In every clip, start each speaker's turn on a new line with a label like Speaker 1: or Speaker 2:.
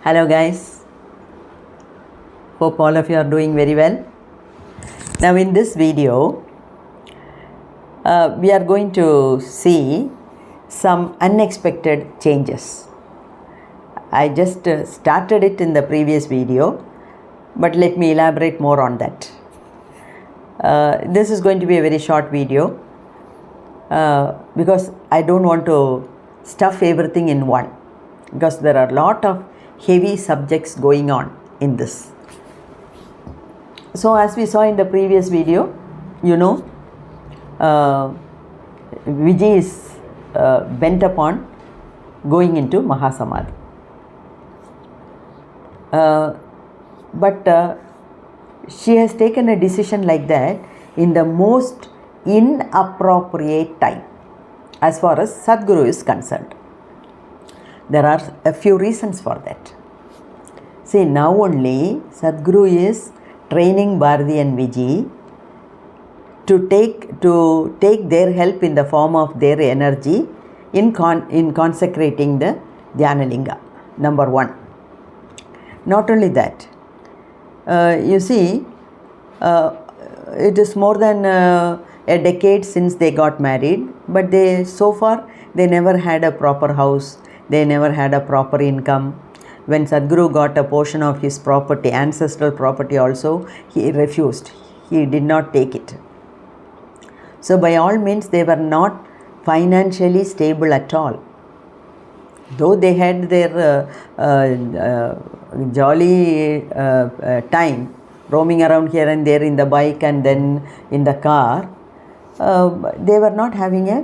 Speaker 1: Hello guys, hope all of you are doing very well. Now in this video, we are going to see some unexpected changes. I just started it in the previous video, but let me elaborate more on that. This is going to be a very short video because I don't want to stuff everything in one, because there are a lot of heavy subjects going on in this. So as we saw in the previous video, Vijay is bent upon going into Mahasamadhi. But she has taken a decision like that in the most inappropriate time as far as Sadhguru is concerned. There are a few reasons for that. See, now only Sadhguru is training Bharati and Vijay to take their help in the form of their energy in consecrating the Dhyanalinga, number one. Not only that, you see, it is more than a decade since they got married, but so far they never had a proper house, they never had a proper income. When Sadhguru got a portion of his property, ancestral property also, he refused. He did not take it. So by all means, they were not financially stable at all. Though they had their jolly time roaming around here and there in the bike and then in the car, they were not having a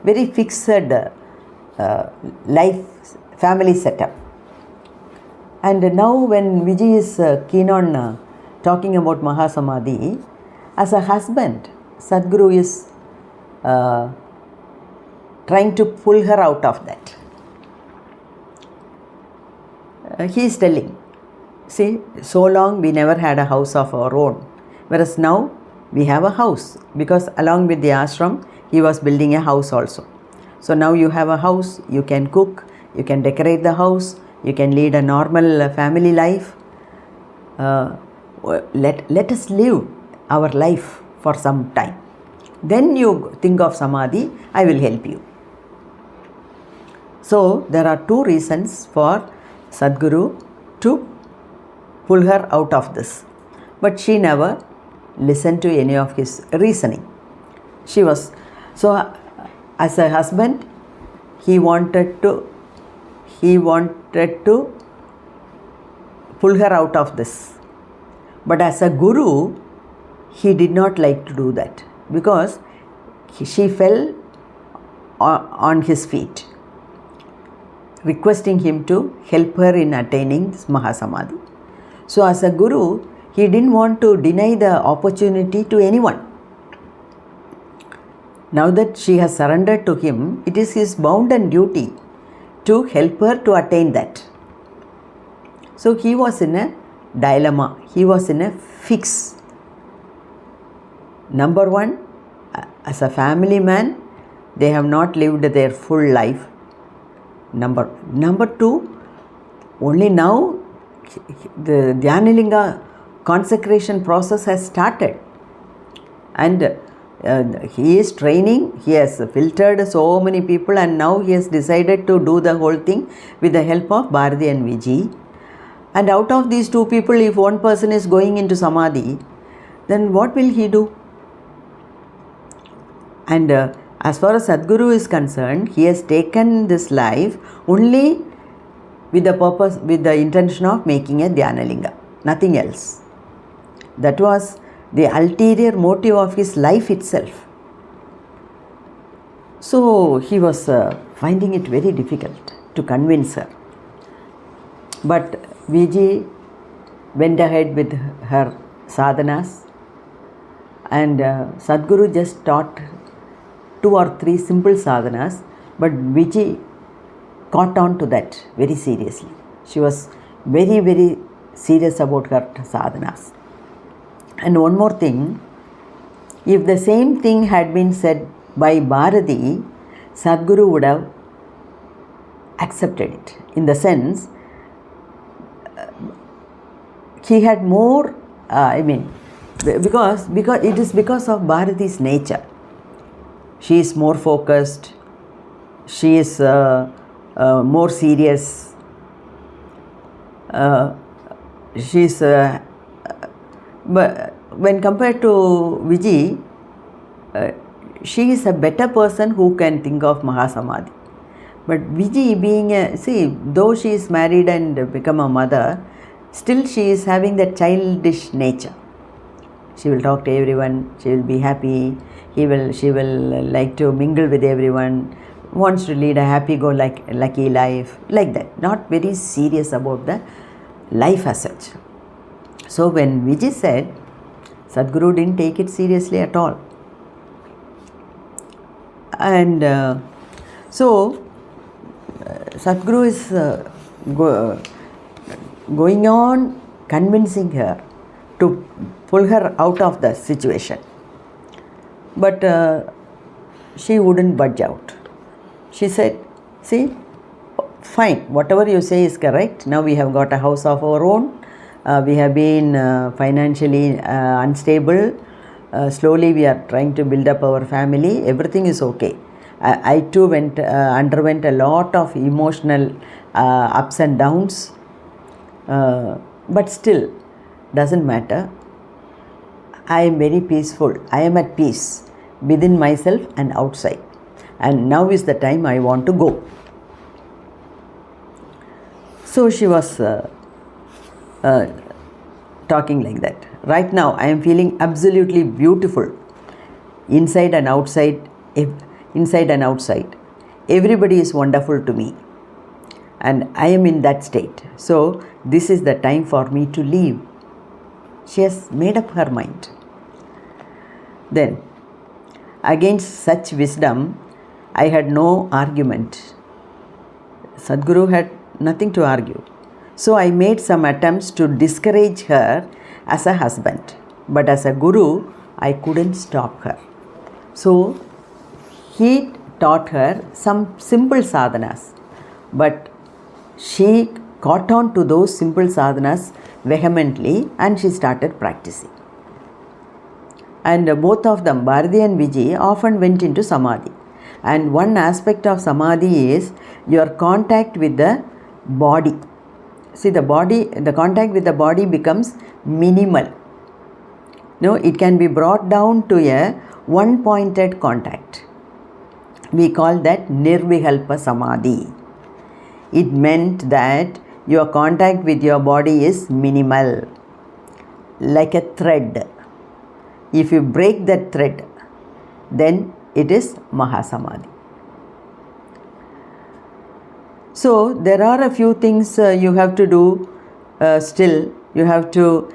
Speaker 1: very fixed life, family setup. And now when Vijay is keen on talking about Mahasamadhi, as a husband, Sadhguru is trying to pull her out of that. He is telling, see, so long we never had a house of our own, whereas now we have a house, because along with the ashram, he was building a house also. So now you have a house, you can cook, you can decorate the house, you can lead a normal family life. Let us live our life for some time. Then you think of Samadhi, I will help you. So there are two reasons for Sadhguru to pull her out of this. But she never listened to any of his reasoning. So as a husband, he wanted to pull her out of this. But as a guru, he did not like to do that, because she fell on his feet, requesting him to help her in attaining this Mahasamadhi. So as a guru, he didn't want to deny the opportunity to anyone. Now that she has surrendered to him, it is his bounden duty to help her to attain that. So he was in a dilemma, he was in a fix. Number one, as a family man, they have not lived their full life. Number two, only now the Dhyanalinga consecration process has started, and he is training, he has filtered so many people, and now he has decided to do the whole thing with the help of Bharati and Vijay. And out of these two people, if one person is going into Samadhi, then what will he do? And as far as Sadhguru is concerned, he has taken this life only with the purpose, with the intention of making a Dhyanalinga, nothing else. That was the ulterior motive of his life itself. So he was finding it very difficult to convince her. But Vijay went ahead with her sadhanas, and Sadhguru just taught 2 or 3 simple sadhanas, but Vijay caught on to that very seriously. She was very, very serious about her sadhanas. And one more thing, if the same thing had been said by Bharati, Sadhguru would have accepted it. In the sense, he had more, because it is because of Bharati's nature. She is more focused, she is more serious, she is, but when compared to Vijay, she is a better person who can think of Mahasamadhi. But Vijay being though she is married and become a mother, still she is having that childish nature. She will talk to everyone, she will be happy, she will like to mingle with everyone, wants to lead a happy-go-lucky life, like that. Not very serious about the life as such. So when Vijay said, Sadhguru didn't take it seriously at all. And so Sadhguru is going on convincing her to pull her out of the situation. But she wouldn't budge out. She said, see, fine, whatever you say is correct. Now we have got a house of our own. We have been financially unstable. Slowly we are trying to build up our family. Everything is okay. I too underwent a lot of emotional ups and downs. But still, doesn't matter. I am very peaceful. I am at peace within myself and outside. And now is the time I want to go. So she was talking like that. Right now I am feeling absolutely beautiful inside and outside. Inside and outside. Everybody is wonderful to me. And I am in that state. So this is the time for me to leave. She has made up her mind. Then, against such wisdom, I had no argument. Sadhguru had nothing to argue. So I made some attempts to discourage her as a husband. But as a guru, I couldn't stop her. So he taught her some simple sadhanas. But she caught on to those simple sadhanas vehemently and she started practicing. And both of them, Bharati and Vijay, often went into samadhi. And one aspect of samadhi is your contact with the body. See, the contact with the body becomes minimal. No, it can be brought down to a one-pointed contact. We call that nirvikalpa samadhi. It meant that your contact with your body is minimal, like a thread. If you break that thread, then it is Mahasamadhi. So there are a few things you have to do still. You have to,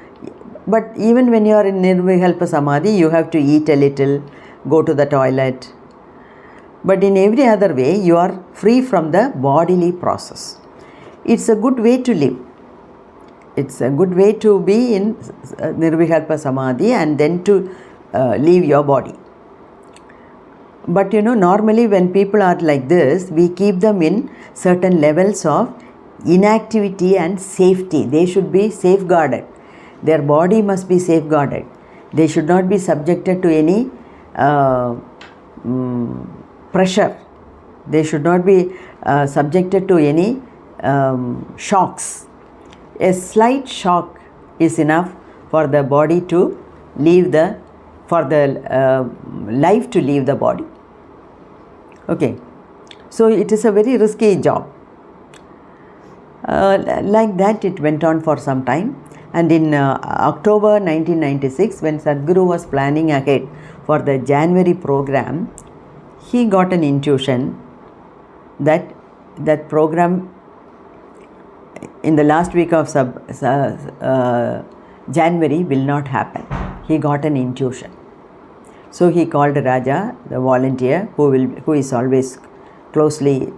Speaker 1: but even when you are in Nirvikalpa Samadhi, you have to eat a little, go to the toilet. But in every other way, you are free from the bodily process. It's a good way to live. It's a good way to be in Nirvikalpa Samadhi and then to leave your body. But normally when people are like this, we keep them in certain levels of inactivity and safety. They should be safeguarded. Their body must be safeguarded. They should not be subjected to any pressure. They should not be subjected to any shocks. A slight shock is enough for the body to leave for the life to leave the body. Okay, so it is a very risky job. Like that it went on for some time, and in October 1996, when Sadhguru was planning ahead for the January program, he got an intuition that that program in the last week of January will not happen. He got an intuition. So he called Raja, the volunteer who is always closely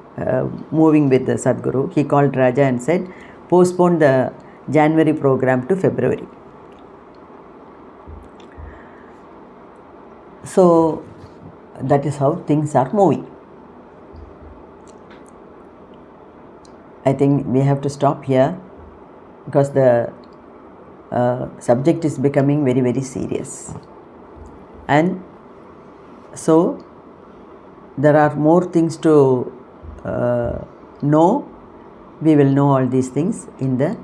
Speaker 1: moving with the Sadhguru. He called Raja and said, postpone the January program to February. So that is how things are moving. I think we have to stop here because the subject is becoming very, very serious. And so there are more things to know. We will know all these things in the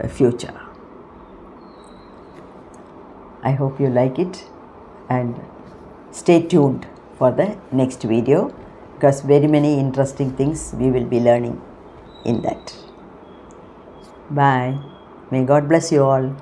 Speaker 1: future. I hope you like it, and stay tuned for the next video, because very many interesting things we will be learning in that. Bye. May God bless you all.